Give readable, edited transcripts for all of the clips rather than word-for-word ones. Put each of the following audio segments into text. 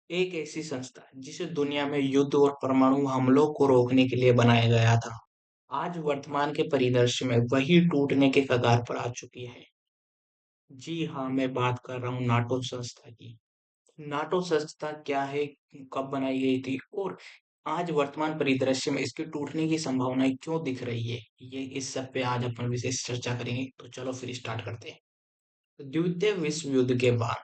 एक ऐसी संस्था जिसे दुनिया में युद्ध और परमाणु हमलों को रोकने के लिए बनाया गया था, आज वर्तमान के परिदृश्य में वही टूटने के कगार पर आ चुकी है। जी हाँ, मैं बात कर रहा हूँ नाटो संस्था की। नाटो संस्था क्या है, कब बनाई गई थी और आज वर्तमान परिदृश्य में इसके टूटने की संभावनाएं क्यों दिख रही है, ये इस सब पे आज अपन विशेष चर्चा करेंगे। तो चलो फिर स्टार्ट करते हैं। द्वितीय विश्व युद्ध के बाद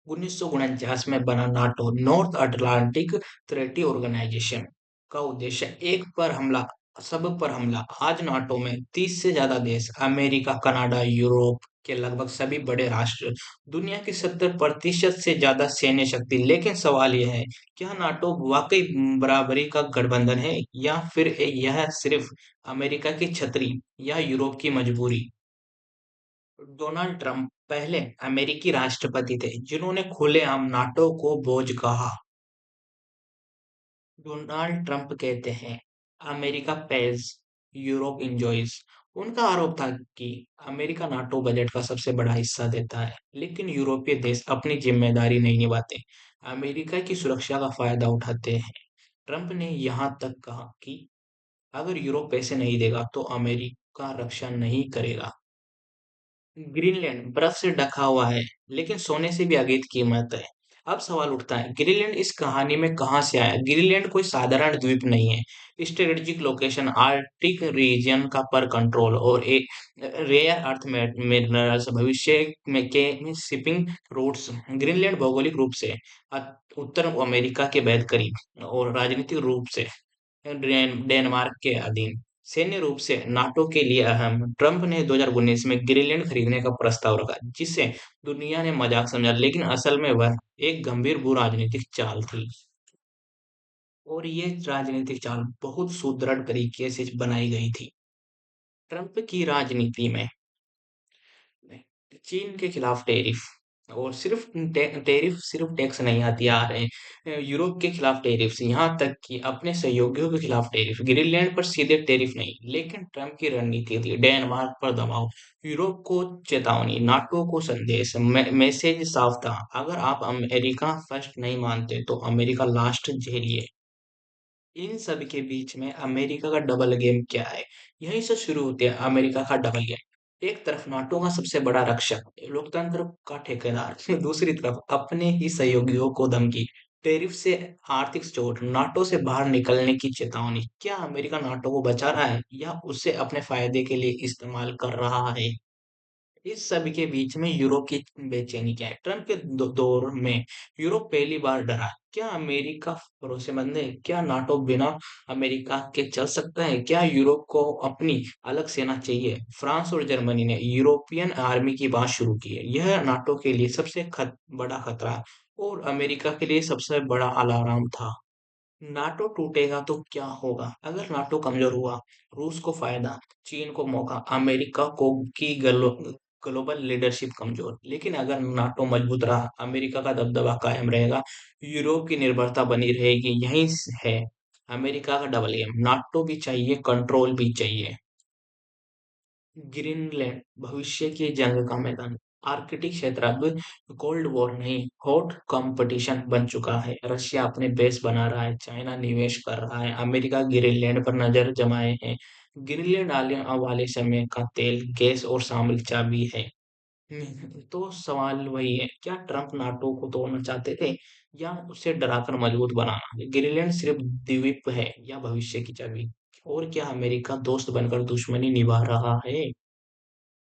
1949 में बना NATO North Atlantic Treaty Organisation का उद्देश्य एक पर हमला, सब पर हमला। आज नाटो में 30 से ज्यादा देश, अमेरिका, कनाडा, यूरोप के लगभग सभी बड़े राष्ट्र, दुनिया की 70% से ज्यादा सैन्य शक्ति। लेकिन सवाल यह है, क्या नाटो वाकई बराबरी का गठबंधन है या फिर यह सिर्फ अमेरिका की छतरी या यूरोप की मजबूरी? डोनाल्ड ट्रंप पहले अमेरिकी राष्ट्रपति थे जिन्होंने खुलेआम नाटो को बोझ कहा। डोनाल्ड ट्रंप कहते हैं, अमेरिका पेज, यूरोप इंजॉयज। उनका आरोप था कि अमेरिका नाटो बजट का सबसे बड़ा हिस्सा देता है, लेकिन यूरोपीय देश अपनी जिम्मेदारी नहीं निभाते, अमेरिका की सुरक्षा का फायदा उठाते हैं। ट्रंप ने यहाँ तक कहा कि अगर यूरोप पैसे नहीं देगा तो अमेरिका रक्षा नहीं करेगा। ग्रीनलैंड बर्फ से ढका हुआ है, लेकिन सोने से भी अगेत कीमत है। अब सवाल उठता है, ग्रीनलैंड इस कहानी में कहाँ से आया? ग्रीनलैंड कोई साधारण द्वीप नहीं है। स्ट्रेटेजिक लोकेशन, आर्कटिक रीजन का पर कंट्रोल और एक रेयर अर्थ मिनरल्स, भविष्य में के शिपिंग रूट्स। ग्रीनलैंड भौगोलिक रूप से उत्तर अमेरिका के बेहद करीब और राजनीतिक रूप से डेनमार्क के अधीन, सैन्य रूप से नाटो के लिए अहम। ट्रंप ने 2019 में ग्रीनलैंड खरीदने का प्रस्ताव रखा, जिसे दुनिया ने मजाक समझा, लेकिन असल में वह एक गंभीर भू राजनीतिक चाल थी। और ये राजनीतिक चाल बहुत सुदृढ़ तरीके से बनाई गई थी। ट्रंप की राजनीति में चीन के खिलाफ टैरिफ, और सिर्फ टैरिफ सिर्फ टैक्स नहीं हथियार है। यूरोप के खिलाफ टैरिफ, यहाँ तक कि अपने सहयोगियों के खिलाफ टैरिफ। ग्रीनलैंड पर सीधे टैरिफ नहीं, लेकिन ट्रंप की रणनीति थी डेनमार्क पर दबाव, यूरोप को चेतावनी, नाटो को संदेश। मैसेज साफ था, अगर आप अमेरिका फर्स्ट नहीं मानते तो अमेरिका लास्ट झेलिए। इन सब के बीच में अमेरिका का डबल गेम क्या है? यहीं से शुरू होती है अमेरिका का डबल गेम। एक तरफ नाटो का सबसे बड़ा रक्षक, लोकतंत्र का ठेकेदार, दूसरी तरफ अपने ही सहयोगियों को धमकी, टैरिफ से आर्थिक चोट, नाटो से बाहर निकलने की चेतावनी। क्या अमेरिका नाटो को बचा रहा है या उसे अपने फायदे के लिए इस्तेमाल कर रहा है? इस सब के बीच में यूरोप की बेचैनी क्या है? ट्रंप के दौर में यूरोप पहली बार डरा। क्या अमेरिका भरोसेमंद है? क्या नाटो बिना अमेरिका के चल सकता है? क्या यूरोप को अपनी अलग सेना चाहिए? फ्रांस और जर्मनी ने यूरोपियन आर्मी की बात शुरू की है। यह नाटो के लिए सबसे बड़ा खतरा और अमेरिका के लिए सबसे बड़ा अलार्म था। नाटो टूटेगा तो क्या होगा? अगर नाटो कमजोर हुआ, रूस को फायदा, चीन को मौका, अमेरिका को की ग्लोबल लीडरशिप कमजोर। लेकिन अगर नाटो मजबूत रहा, अमेरिका का दबदबा कायम रहेगा, यूरोप की निर्भरता बनी रहेगी। यही है अमेरिका का डबल गेम। नाटो भी चाहिए, कंट्रोल भी चाहिए। ग्रीनलैंड भविष्य की जंग का मैदान। आर्कटिक क्षेत्र अब कोल्ड वॉर नहीं, हॉट कंपटीशन बन चुका है। रशिया अपने बेस बना रहा है, चाइना निवेश कर रहा है, अमेरिका ग्रीनलैंड पर नजर जमाए है। ग्रीनलैंड आने वाले समय का तेल, गैस और सामरिक चाबी है। तो सवाल वही है, क्या ट्रंप नाटो को तोड़ना चाहते थे या उसे डराकर मजबूत बनाना? ग्रीनलैंड सिर्फ द्वीप है या भविष्य की चाबी? और क्या अमेरिका दोस्त बनकर दुश्मनी निभा रहा है?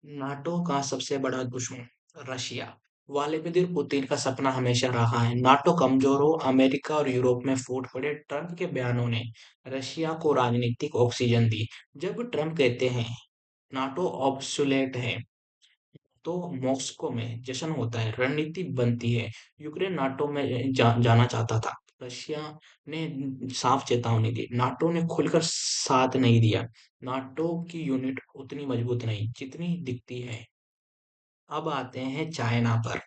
नाटो का सबसे बड़ा दुश्मन रशिया। व्लादिमीर पुतिन का सपना हमेशा रहा है नाटो कमजोर हो, अमेरिका और यूरोप में फूट पड़े। ट्रंप के बयानों ने रशिया को राजनीतिक ऑक्सीजन दी। जब ट्रंप कहते हैं नाटो ऑब्सोलेट है, तो मॉस्को में जश्न होता है, रणनीति बनती है। यूक्रेन नाटो में जाना चाहता था, रशिया ने साफ चेतावनी दी, नाटो ने खुलकर साथ नहीं दिया। नाटो की यूनिट उतनी मजबूत नहीं जितनी दिखती है। अब आते हैं चाइना पर।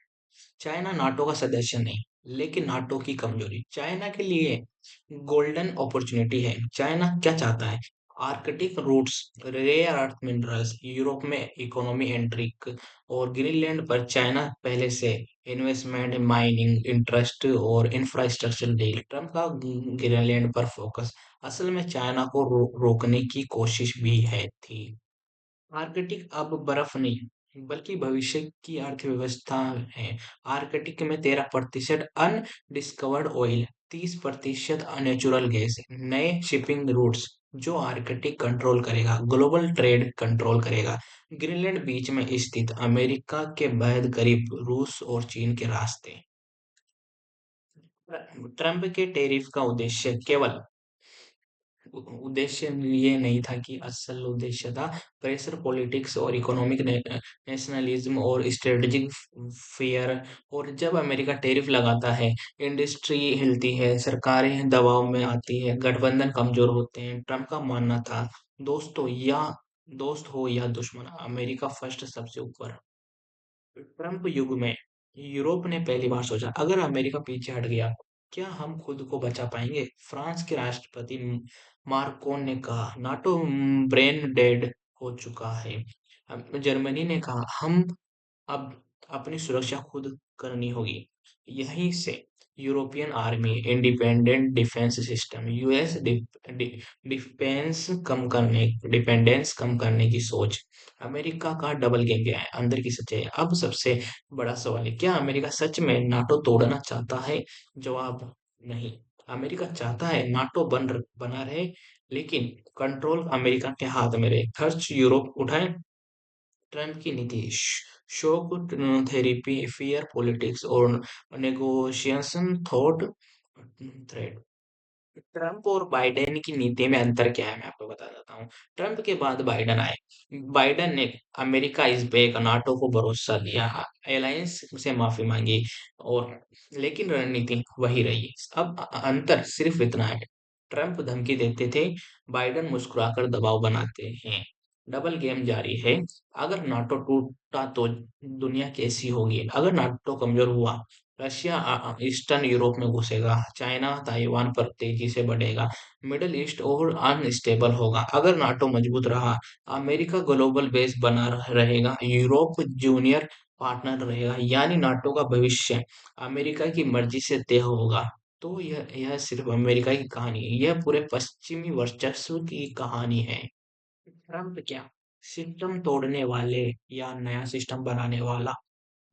चाइना नाटो का सदस्य नहीं, लेकिन नाटो की कमजोरी। चाइना के लिए गोल्डन अपॉर्चुनिटी है। चाइना क्या चाहता है? Arctic routes, rare earth minerals, Europe में इकोनॉमी एंट्रिक और ग्रीनलैंड पर चाइना पहले से इन्वेस्टमेंट, माइनिंग इंटरेस्ट और इंफ्रास्ट्रक्चर डील। ट्रम्प का ग्रीनलैंड पर फोकस असल में चाइना को रोकने की कोशिश भी है थी। आर्कटिक अब बर्फ नहीं बल्कि भविष्य की अर्थव्यवस्था है। आर्कटिक में 13% अनडिस्कवर्ड ऑयल, 30% नेचुरल गैस, नए शिपिंग रूट्स जो आर्कटिक कंट्रोल करेगा, ग्लोबल ट्रेड कंट्रोल करेगा। ग्रीनलैंड बीच में स्थित, अमेरिका के बेहद करीब रूस और चीन के रास्ते। ट्रंप के टैरिफ का उद्देश्य केवल उद्देश्य ये नहीं था कि असल उद्देश्य था प्रेशर पॉलिटिक्स और इकोनॉमिक नेशनलिज्म और स्ट्रेटेजिक फियर। और जब अमेरिका टैरिफ लगाता है, इंडस्ट्री हिलती है, सरकारें दबाव में आती है, गठबंधन कमजोर होते हैं। ट्रम्प का मानना था दोस्त हो या दुश्मन, अमेरिका फर्स्ट सबसे ऊपर। ट्रंप युग में यूरोप ने पहली बार सोचा, अगर अमेरिका पीछे हट गया, क्या हम खुद को बचा पाएंगे? फ्रांस के राष्ट्रपति मार्कोन ने कहा, नाटो ब्रेन डेड हो चुका है। जर्मनी ने कहा, हम अब अपनी सुरक्षा खुद करनी होगी। यहीं से European army, independent defence system, US defence कम करने डिपेंडेंस कम करने की सोच, अमेरिका का डबल गेम गया है। अंदर की सच्चाई। अब सबसे बड़ा सवाल है, क्या अमेरिका सच में नाटो तोड़ना चाहता है? जवाब नहीं। अमेरिका चाहता है नाटो बना रहे, लेकिन कंट्रोल अमेरिका के हाथ में रहे। खर्च यूरोप उठाए। ट्रंप की नीति शॉक थेरेपी, फियर पॉलिटिक्स और नेगोशिएशन थॉट थ्रेड। ट्रंप और बाइडेन की नीति में अंतर क्या है, मैं आपको बता देता हूँ। ट्रंप के बाद बाइडेन आए। बाइडेन ने अमेरिका इस बैक, नाटो को भरोसा दिया, अलायंस से माफी मांगी, और लेकिन रणनीति वही रही। अब अंतर सिर्फ इतना है, ट्रंप धमकी देते थे, बाइडेन मुस्कुराकर दबाव बनाते हैं। डबल गेम जारी है। अगर नाटो टूटा तो दुनिया कैसी होगी? अगर नाटो कमजोर हुआ, रशिया ईस्टर्न यूरोप में घुसेगा, चाइना ताइवान पर तेजी से बढ़ेगा, मिडल ईस्ट और अनस्टेबल होगा। अगर नाटो मजबूत रहा, अमेरिका ग्लोबल बेस बना रहेगा, यूरोप जूनियर पार्टनर रहेगा, यानी नाटो का भविष्य अमेरिका की मर्जी से तय होगा। तो यह सिर्फ अमेरिका की कहानी है, यह पूरे पश्चिमी वर्चस्व की कहानी है। ट्रम्प क्या सिस्टम तोड़ने वाले या नया सिस्टम बनाने वाला?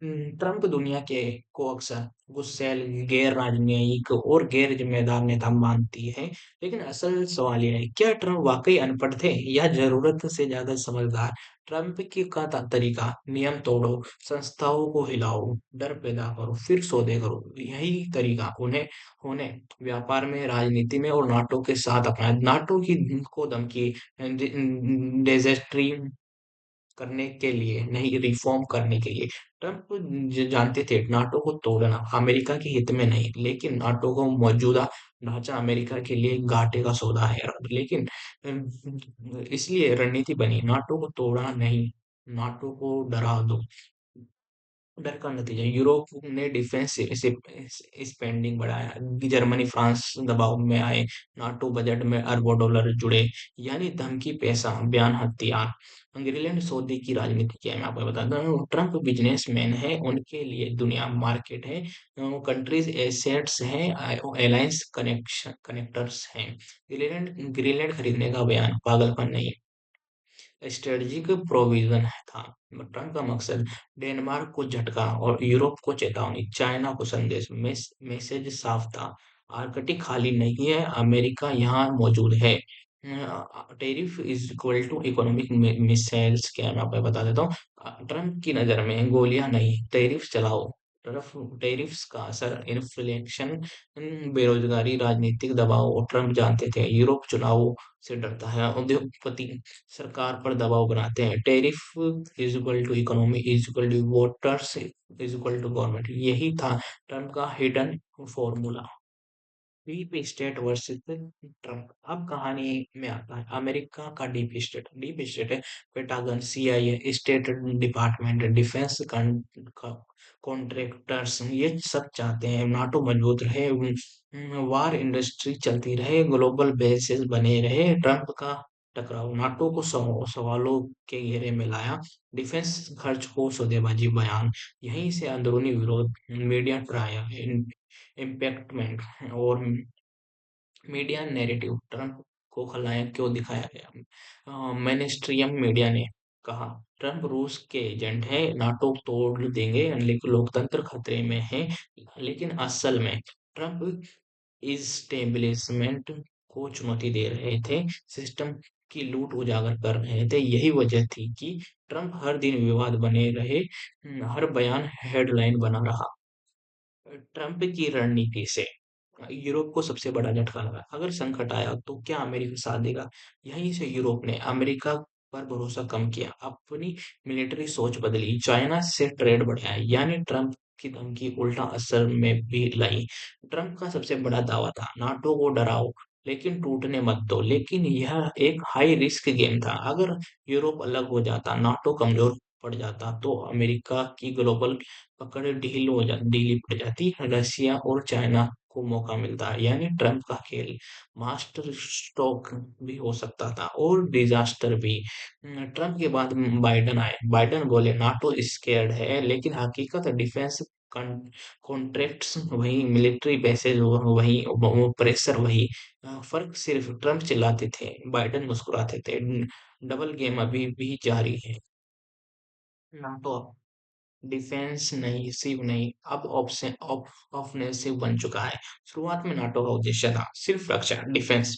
ट्रंप दुनिया के को अक्सर गुस्सैल, गैर राजनयिक और गैर जिम्मेदार नेता मानती है। लेकिन असल सवाल यह है, क्या ट्रंप वाकई अनपढ़ थे या जरूरत से ज्यादा समझदार? ट्रंप की का तरीका, नियम तोड़ो, संस्थाओं को हिलाओ, डर पैदा करो, फिर सौदे करो, यही तरीका उन्हें होने व्यापार में, राजनीति में और नाटो के साथ अपनाया। नाटो की को धमकी डेजर्ट्री करने के लिए नहीं, रिफॉर्म करने के लिए। ट्रंप जानते थे नाटो को तोड़ना अमेरिका के हित में नहीं, लेकिन नाटो को मौजूदा ढांचा अमेरिका के लिए घाटे का सौदा है। लेकिन इसलिए रणनीति बनी, नाटो को तोड़ा नहीं, नाटो को डरा दो। डर का नतीजा, यूरोप ने डिफेंस स्पेंडिंग बढ़ाया, जर्मनी फ्रांस दबाव में आए, नाटो बजट में अरबों डॉलर जुड़े, यानी धमकी, पैसा, बयान, हथियार। इंग्लैंड सऊदी की राजनीति क्या है, मैं आपको बताता हूँ। ट्रंप बिजनेसमैन है, उनके लिए दुनिया मार्केट है, कंट्रीज एसेट्स हैं, अलायंस कनेक्टर्स हैं। ग्रीनलैंड खरीदने का बयान पागलपन नहीं, स्ट्रेटजिक प्रोविजन था। ट्रंप का मकसद डेनमार्क को झटका और यूरोप को चेतावनी, चाइना को संदेश। मैसेज साफ था, आर्कटिक खाली नहीं है, अमेरिका यहाँ मौजूद है। Tariff is equal to economic missiles, क्या मैं आपको बता देता हूँ। ट्रंप की नजर में गोलियां नहीं, टेरिफ चलाओ। टर्फ टेरिफ्स का असर, इन्फ्लेशन, बेरोजगारी, राजनीतिक दबाव। और ट्रंप जानते थे यूरोप चुनाव से डरता है, उद्योगपति सरकार पर दबाव बनाते हैं। Tariff is equal to economy is equal to voters is equal to government, यही था ट्रम्प का hidden formula. Deep state versus Trump. अब कहानी में आता है अमेरिका का डीप स्टेट है Pentagon, CIA, state department, defence contractors, ये सब चाहते हैं नाटो मजबूत रहे, वार इंडस्ट्री चलती रहे, ग्लोबल बेसिस बने रहे। ट्रम्प का टकराव नाटो को सवालों के घेरे में लाया। डिफेंस खर्च को सौदेबाजी बयान, यहीं से अंदरूनी विरोध, मीडिया ट्रायल, इम्पैक्टमेंट और मीडिया नैरेटिव ट्रंप को खलनायक क्यों दिखाया गया। मेनस्ट्रीम मीडिया ने कहा ट्रंप रूस के एजेंट हैं, नाटो तोड़ देंगे, लेकिन लोकतंत्र खतरे में है। लेकिन असल में ट्रंप इस्टेब्लिशमेंट को चुनौती दे रहे थे, सिस्टम की लूट उजागर कर रहे थे। यही वजह थी कि ट्रंप हर दिन विवाद बने रहे, हर बयान हेडलाइन बना रहा। ट्रंप की रणनीति से यूरोप को सबसे बड़ा झटका लगा। अगर संकट आया तो क्या अमेरिका साथ देगा? यहीं से यूरोप ने अमेरिका पर भरोसा कम किया, अपनी मिलिट्री सोच बदली, चाइना से ट्रेड बढ़ाया, यानी ट्रंप की धमकी उल्टा असर में भी लाई। ट्रंप का सबसे बड़ा दावा था नाटो को डराओ लेकिन टूटने मत दो। लेकिन यह एक हाई रिस्क गेम था। अगर यूरोप अलग हो जाता, नाटो कमजोर पड़ जाता, तो अमेरिका की ग्लोबल पकड़ ढीली पड़ जाती, रसिया और चाइना को मौका मिलता है। यानी ट्रंप का खेल मास्टर स्ट्रोक भी हो सकता था और डिजास्टर भी। ट्रंप के बाद बाइडन आए। बाइडन बोले नाटो स्केर्ड है, लेकिन हकीकत डिफेंस कॉन्ट्रैक्ट्स वही, मिलिट्री बेसेस वही, वो प्रेशर वही। फर्क सिर्फ ट्रंप चिल्लाते थे, बाइडन मुस्कुराते थे। डबल गेम अभी भी जारी है। नाटो डिफेंस नहीं, सिर्फ नहीं, अब ऑप्शन ऑफेंसिव बन चुका है। शुरुआत में नाटो का उद्देश्य था सिर्फ रक्षा, डिफेंस।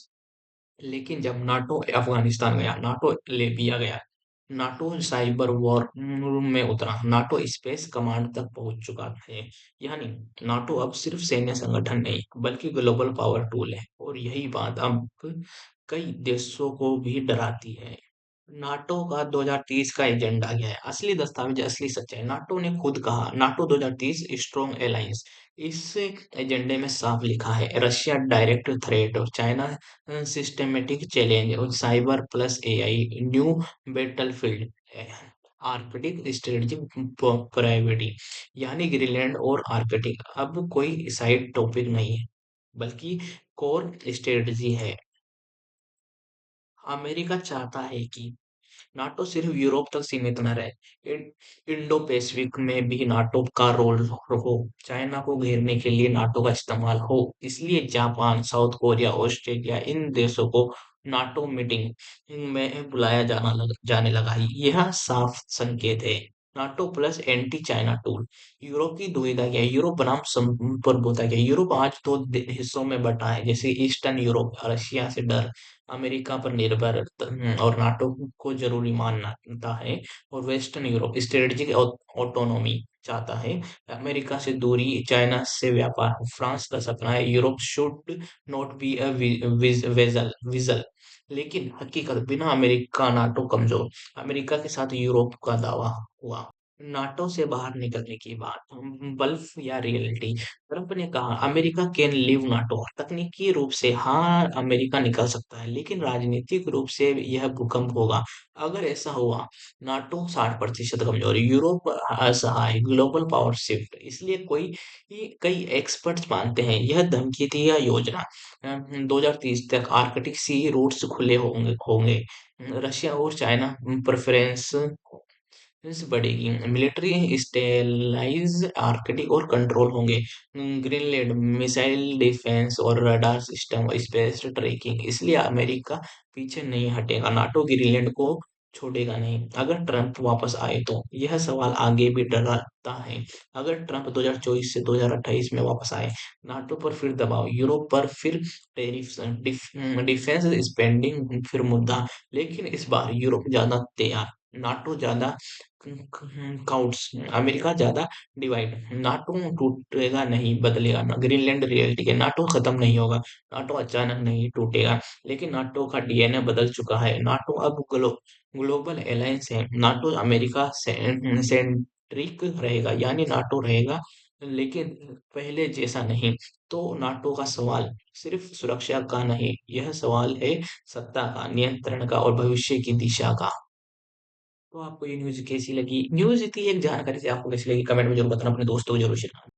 लेकिन जब नाटो अफगानिस्तान गया, नाटो लिबिया गया, नाटो साइबर वॉर में उतरा, नाटो स्पेस कमांड तक पहुंच चुका है। यानी नाटो अब सिर्फ सैन्य संगठन नहीं, बल्कि ग्लोबल पावर टूल है। और यही बात अब कई देशों को भी डराती है। नाटो का 2030 का एजेंडा क्या है? असली दस्तावेज, असली सच्चाई। नाटो ने खुद कहा नाटो 2030 स्ट्रॉन्ग अलायंस। इस एजेंडे में साफ लिखा है रशिया डायरेक्ट थ्रेट और चाइना सिस्टमेटिक चैलेंज और cyber plus AI new battlefield, Arctic strategic priority. यानी ग्रीनलैंड और आर्कटिक अब कोई साइड टॉपिक नहीं है, बल्कि कोर स्ट्रेटजी है। अमेरिका चाहता है कि नाटो सिर्फ यूरोप तक सीमित न रहे, इंडो पैसिफिक में भी नाटो का रोल हो, चाइना को घेरने के लिए नाटो का इस्तेमाल हो। इसलिए जापान, साउथ कोरिया, ऑस्ट्रेलिया, इन देशों को नाटो मीटिंग में जाने लगा। यह साफ संकेत है NATO plus anti China tool. Europe की दुविधा क्या है? यूरोप बनाम संप्रभुता क्या है? यूरोप आज दो हिस्सों में बटा है, जैसे ईस्टर्न यूरोप रशिया से डर, अमेरिका पर निर्भर और नाटो को जरूरी मानता है। और वेस्टर्न यूरोप स्ट्रेटेजिक ऑटोनॉमी चाहता है, अमेरिका से दूरी, चाइना से व्यापार। फ्रांस का सपना है Europe should not be a vessel vigil. लेकिन हकीकत बिना अमेरिका नाटो कमजोर। अमेरिका के साथ यूरोप का दावा हुआ। नाटो से बाहर निकलने की बात, बल्फ या रियलिटी। ट्रंप ने कहा अमेरिका कैन लीव नाटो। तकनीकी रूप से हाँ, अमेरिका निकल सकता है, लेकिन राजनीतिक रूप से यह भूकंप होगा। अगर ऐसा हुआ, नाटो 60% कमजोर, यूरोप असहाय, ग्लोबल पावर शिफ्ट। इसलिए कई एक्सपर्ट्स मानते हैं यह धमकी थी या योजना। 2030 तक आर्कटिक सी रूट्स खुले होंगे। रशिया और चाइना प्रेफरेंस बढ़ेगी, मिलिट्री स्टेलाइज आर्कटिक और कंट्रोल होंगे। ग्रीनलैंड मिसाइल डिफेंस और रडार सिस्टम, स्पेस ट्रैकिंग। इसलिए अमेरिका पीछे नहीं हटेगा, नाटो ग्रीनलैंड को छोड़ेगा नहीं। अगर ट्रंप वापस आए तो यह सवाल आगे भी डराता है। अगर ट्रंप 2024 से 2028 में वापस आए, नाटो पर फिर दबाव, यूरोप पर फिर टेरिफ, डिफेंस स्पेंडिंग फिर मुद्दा। लेकिन इस बार यूरोप ज्यादा तैयार, नाटो ज्यादा काउंट्स, अमेरिका ज्यादा डिवाइड। नाटो टूटेगा नहीं, बदलेगा ना। ग्रीनलैंड रियलिटी है, नाटो खत्म नहीं होगा, नाटो अचानक नहीं टूटेगा, लेकिन नाटो का डीएनए बदल चुका है। नाटो अब ग्लोबल अलायंस है। नाटो अमेरिका सेंट्रिक रहेगा, यानी नाटो रहेगा, लेकिन पहले जैसा नहीं। तो नाटो का सवाल सिर्फ सुरक्षा का नहीं, यह सवाल है सत्ता का, नियंत्रण का और भविष्य की दिशा का। तो आपको ये न्यूज़ कैसी लगी? न्यूज़ इतनी एक जानकारी से आपको कैसी लगी, कमेंट में ज़रूर बताना, अपने दोस्तों को ज़रूर शेयर करना।